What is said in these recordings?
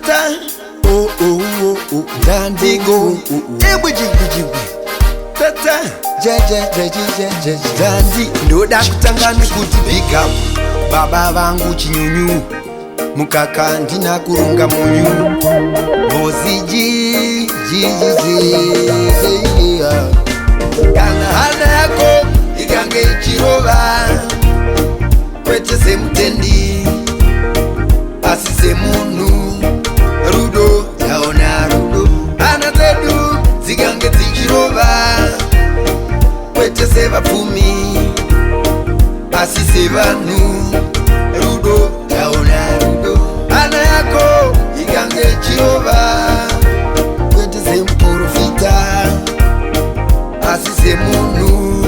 tata oh oh oh oh dandigo ebujibujibwe tata je dandi ndoda kutangana kuti big up baba vangu chinyunyu mukaka ndina kurunga munyu boziji kana hana yako igange ichirova kwete semutendi asi semunu rudo yaona rudo hana zedu zigange zichirova kwete sevapfumi asi sevanu rudo yaona rudo hana yako igange ichirova kwete semprofita asi semunu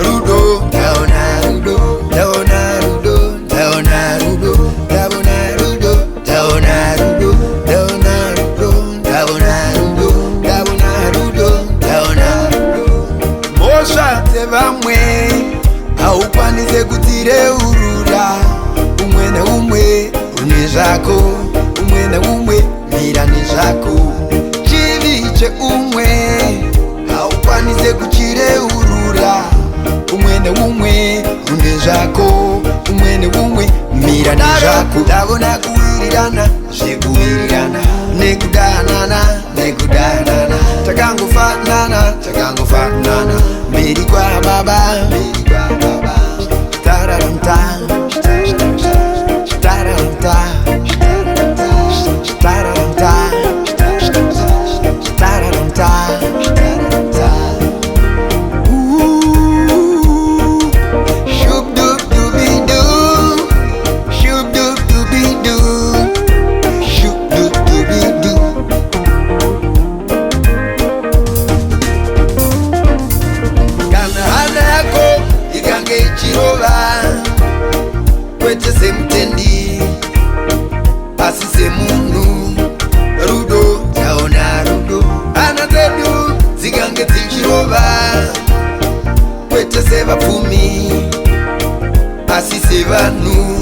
rudo yaona rudo yaona rudo yaona rudo yaona rudo yaona rudo yaona rudo yaona rudo yaona rudo yaona rudo mosha tevamwe haukwanise kutireurura umwe neumwe une zvako umwe neumwe mira nezvako chivi cheumwe haukwanise kuchireurura umwe neumwe une zvako umwe neumwe mira nezvako ndavona kuwirirana zvekuwirirana nekudanana takangofanana mberi kwa baba tararamta tararamta tararamta tararamta kwete semutendi asi semunu rudo yaona rudo hana zedu zigange zichirova kwete sevapfumi asi sevanu